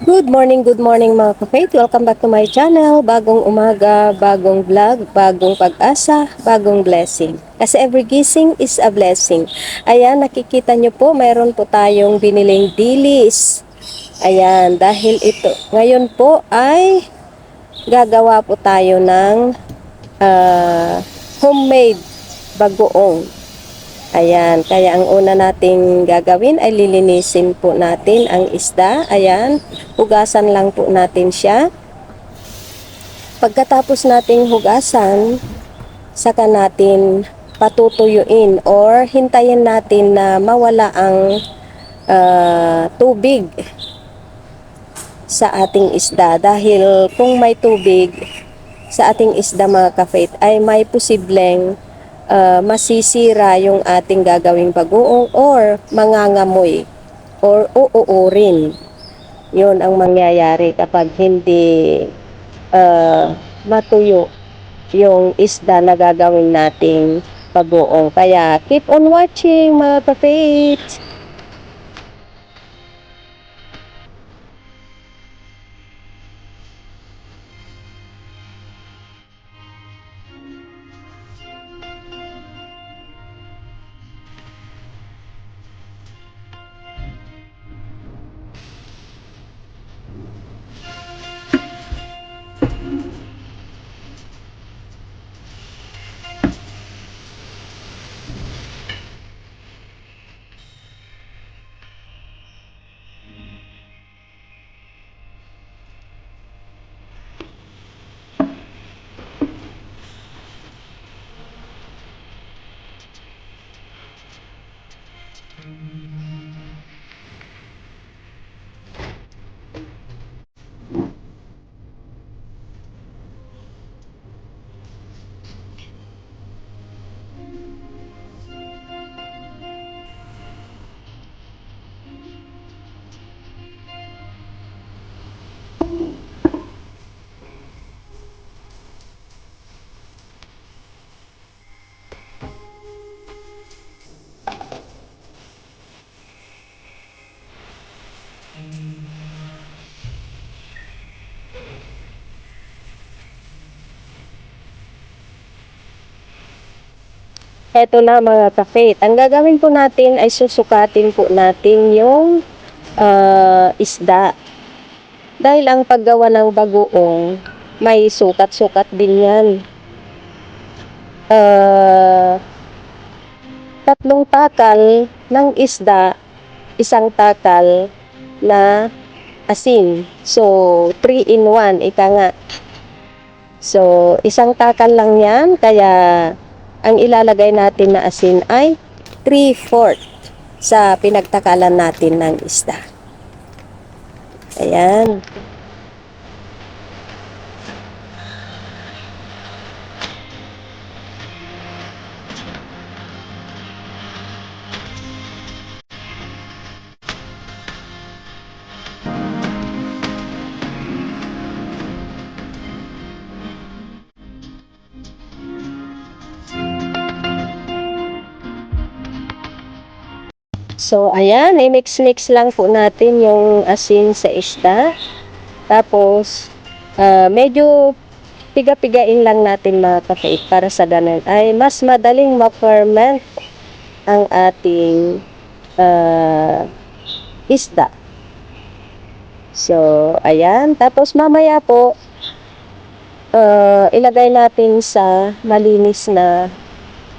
Good morning mga ka-faith. Welcome back to my channel. Bagong umaga, bagong vlog, bagong pag-asa, bagong blessing. Kasi every gising is a blessing. Ayan, nakikita nyo po, mayroon po tayong biniling dilis. Ayan, dahil ito, ngayon po ay gagawa po tayo ng homemade bagoong. Ayan, kaya ang una nating gagawin ay lilinisin po natin ang isda. Ayan, hugasan lang po natin siya. Pagkatapos nating hugasan, saka natin patutuyuin or hintayin natin na mawala ang tubig sa ating isda. Dahil kung may tubig sa ating isda mga ka-faith ay may posibleng masisira yung ating gagawing bagoong or mangangamoy or uuurin. Yun ang mangyayari kapag hindi matuyo yung isda na gagawin nating bagoong. Kaya keep on watching mga ka-faith. Eto na mga ka-faith. Ang gagawin po natin ay susukatin po natin yung isda. Dahil ang paggawa ng bagoong, may sukat-sukat din yan. Tatlong takal ng isda, isang takal na asin. So, 3 in 1, ika nga. So, isang takal lang yan, kaya ang ilalagay natin na asin ay 3/4 sa pinagtakalan natin ng isda. Ayan. So, ayan, i-mix-mix lang po natin yung asin sa isda. Tapos, medyo piga-pigain lang natin mga ka-faith para sa ganun ay mas madaling ma-ferment ang ating isda. So, ayan. Tapos, mamaya po, ilagay natin sa malinis na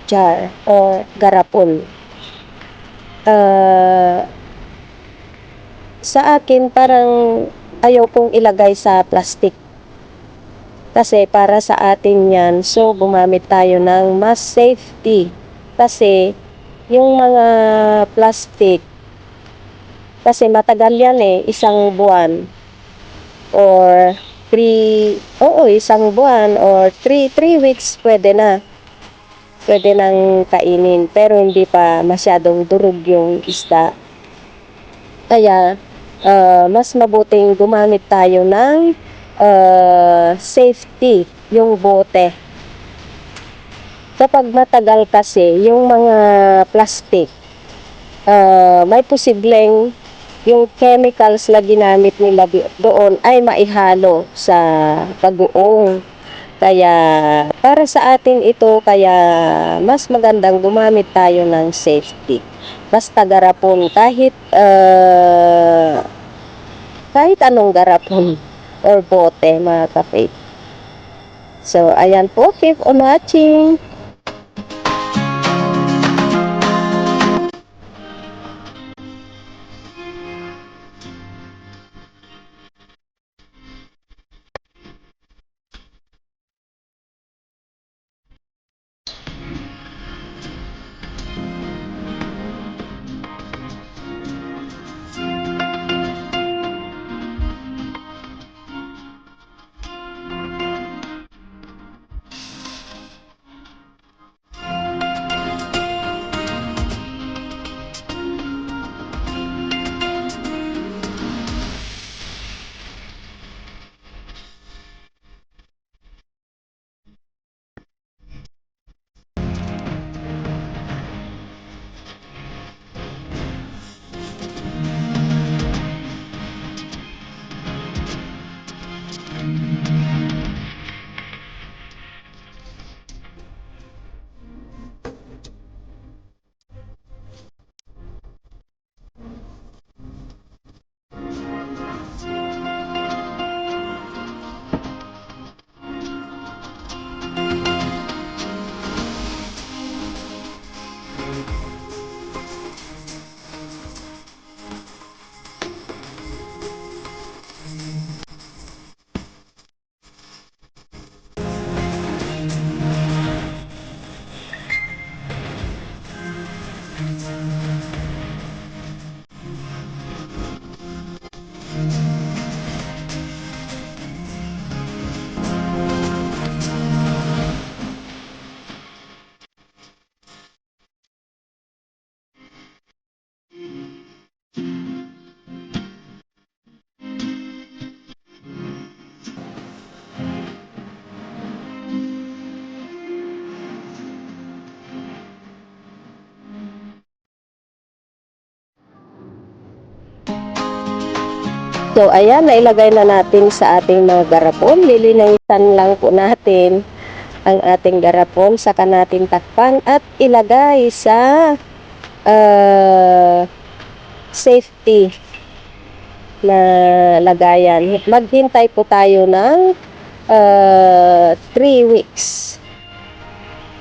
jar or garapon. Sa akin parang ayaw kong ilagay sa plastic kasi para sa atin yan, so gumamit tayo ng mas safety kasi yung mga plastic kasi matagal yan isang buwan or 3 isang buwan or 3 weeks pwede nang kainin, pero hindi pa masyadong durog yung isda. Kaya, mas mabuting gumamit tayo ng safety, yung bote. Kapag matagal kasi, yung mga plastic, may posibleng yung chemicals na ginamit nila doon ay maihalo sa bagoong. Kaya para sa atin ito, kaya mas magandang gumamit tayo ng safety. Basta garapon kahit anong garapon or bote mga ka-faith. So ayan po, keep on watching. So, ayan, nailagay na natin sa ating mga garapon. Lilinisan lang po natin ang ating garapon. Saka natin takpan at ilagay sa safety na lagayan. Maghintay po tayo ng 3 weeks.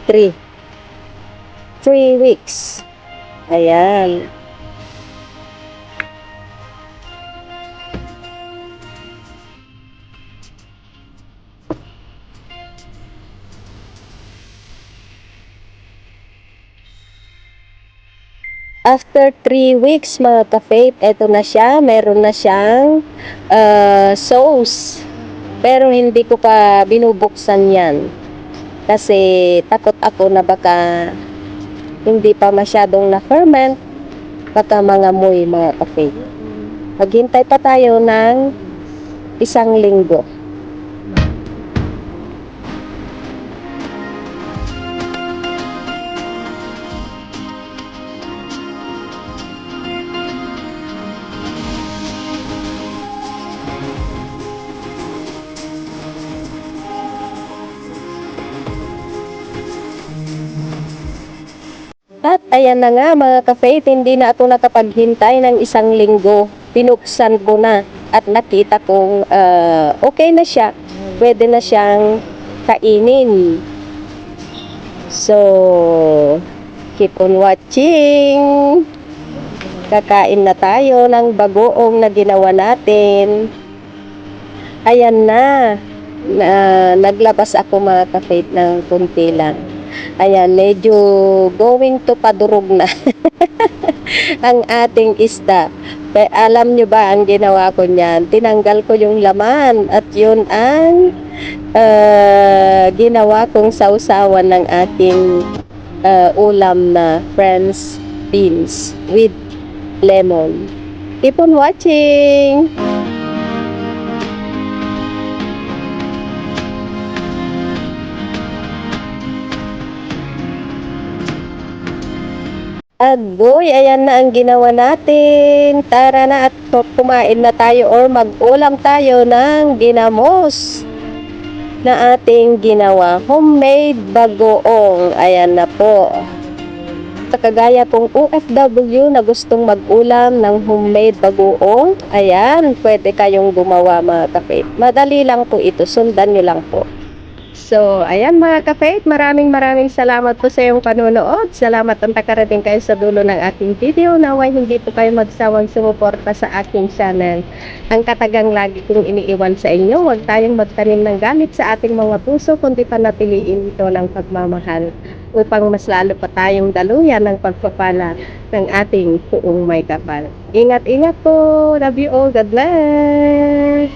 3 weeks. Ayan. After 3 weeks mga ka-faith, eto na siya, meron na siyang sauce. Pero hindi ko pa binubuksan yan. Kasi takot ako na baka hindi pa masyadong na-ferment, baka mangamoy mga ka-faith. Maghintay pa tayo ng 1 linggo. At ayan na nga mga ka-faith, hindi na ako nakapaghintay ng 1 linggo. Pinuksan ko na at nakita kong okay na siya. Pwede na siyang kainin. So, keep on watching. Kakain na tayo ng bagoong na ginawa natin. Ayan na. Naglabas ako mga ka-faith ng kunti lang. Ayan, medyo going to padurog na ang ating isda. Alam nyo ba ang ginawa ko niyan? Tinanggal ko yung laman at yun ang ginawa kong sausawan ng ating ulam na French beans with lemon. Keep on watching! Agoy, ayan na ang ginawa natin. Tara na at kumain na tayo or mag-ulam tayo ng ginamos na ating ginawa. Homemade bagoong. Ayan na po. Sa kagaya kong OFW na gustong mag-ulam ng homemade bagoong, ayan, pwede kayong gumawa mga kape. Madali lang po ito, sundan nyo lang po. So, ayan mga ka-faith, maraming salamat po sa iyong panonood. Salamat ang nakarating kayo sa dulo ng aking video. Naway hindi po kayo magsawang sumuporta sa aking channel. Ang katagang lagi kong iniiwan sa inyo, huwag tayong magtanim ng galit sa ating mga puso, kundi panatiliin ito ng pagmamahal upang mas lalo pa tayong daluyan ng pagpapala ng ating puong may kapal. Ingat-ingat po. Love you all. God bless.